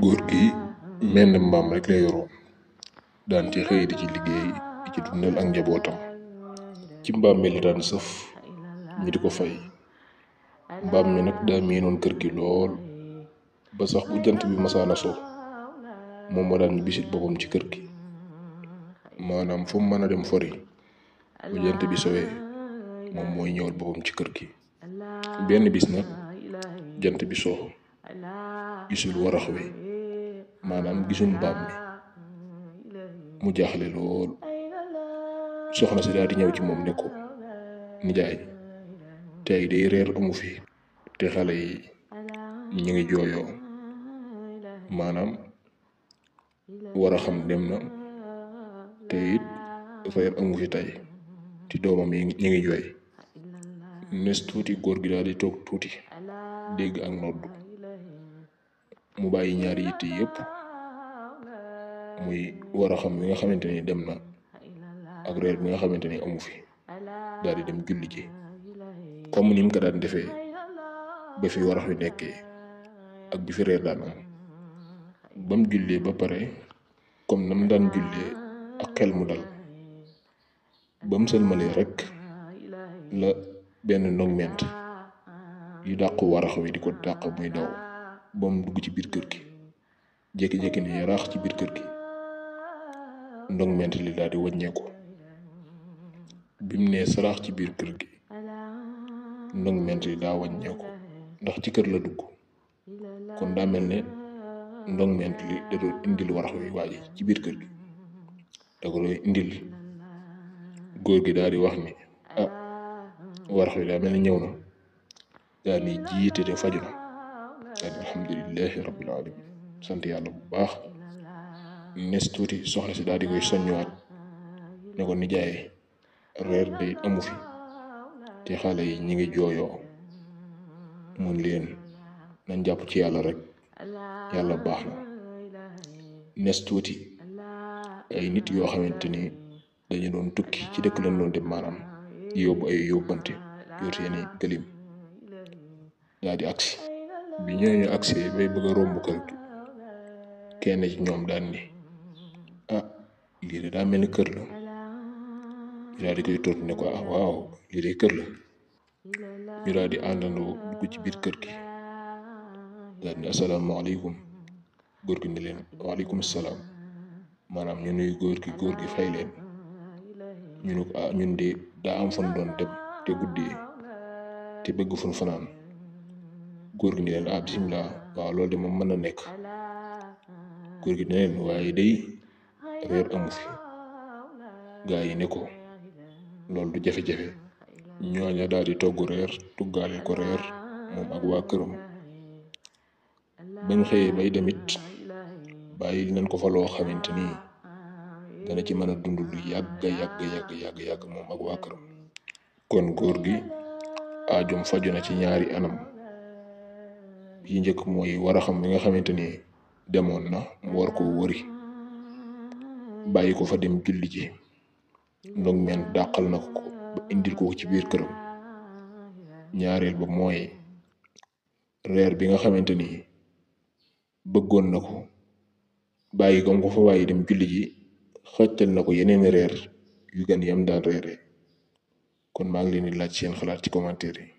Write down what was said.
góor gi menn mbaam rek la yoroon daan ci xëy di ci liggéey di ci dundal ak njabootam. ci mbaam mi la daan sëf ñu di ko fay. mbaam mi nag daa miinoon kër gi lool ba sax bu jant bi masaana so moom ma daan bisit boppam ci kër gi, maanaam fu mu mën a dem fori bu jant bi sowee moom mooy ñëwal boppam ci kër gi. benn bis nag jant bi soo gisul warax wi, maanaam gisul mbaam mi, mu jaaxle lool. soxna si daal di ñëw ci moom ne ko, nijaay tey day reer amu fi te xale yi ñu ngi jooyoo, maanaam waraxam dem na te it reer amu fi tey ti doomam yi ñu ngi jooy. nes tuuti góor gi daal di toog tuuti dégg ak noddu, mu bàyyi ñaari yitte yépp, muy waraxam bi nga xamante ni dem na ak reer bi nga xamante ni amu fi, daal di dem julli ji comme ni mu ko daan defee ba fi warax wi nekkee ak bi fi reer daan am. ba mu jullee ba pare comme na mu daan jullee ak xel mu dal, ba mu sëlmalee rekk la benn ndogment yu dàqu warax wi di ko dàq muy daw ba mu dugg ci biir kër gi. jékki-jékki ne yaraax ci biir kër gi, ndogment li daal di wàññeeku. bi mu nee saraax ci biir kër gi, ndogment li daa wàññeeku ndax ci kër la dugg. kon daa mel ne ndogment li da doon indil warax wi waaye ci biir kër gi da ko doon indil. góor gi daal di wax ni warax wi daa mel ni ñëw na, daal ni jiite te faju na. daal di alhamdulillahi rabbil alamin, sant yàlla bu baax. nes tuuti soxna si daal di koy soññuwaat ne ko, nijaay reer day amu fi te xale yi ñi ngi jooyoo. mun leen nañ jàpp ci yàlla rek, yàlla baax na. nes tuuti ay nit yoo xamante ni dañu doon tukki ci dëkk lañ doon dem, maanaam di yóbbu ay yóbbante yor seeni gëlim daal di agsi. bi ñooñu agsee bay bëgg a romb kër gi, kenn ci ñoom daan ni lii de daa mel ni kër la. ñu daal di koy tontu ne ko waaw lii de kër la. ñu daal di àndandoo dugg ci biir kër gi daal di asalaamaaleykum. góor gi ne leen waaleykum salaam, maanaam ñu nuyu góor gi fay leen. ñu ne ko ñun de daa am fan doon dem te guddee te bëgg fun fanaan. góor gi ne leen bisimilah, waaw loolu de moom mën na nekk. góor gi ne leen waaye day reer amu fi. gaa yi ne ko loolu du jafe-jafe. ñooña daal di togg reer tuggaale ko reer moom ak waa këram. bañ xëyee bay demit bàyyi nañ ko fa loo xamante ni dana ci mën a dund lu yàgg moom ak waa këram. kon góor gi aajum faju na ci ñaari anam. yi njëkk mooy waraxam bi nga xamante ni demoon na mu war koo wëri, bàyyi ko fa dem julli ji. ndogment dàqal na ko ba indil ko ci biir këram. ñaareel ba mooy reer bi nga xamante ni bëggoon na ko, bàyyi ko fa waaye dem julli ji xëccal na ko yeneen reer yu gën yam daan reere. kon maa ngi leen di laaj seen xalaat ci commentaire yi.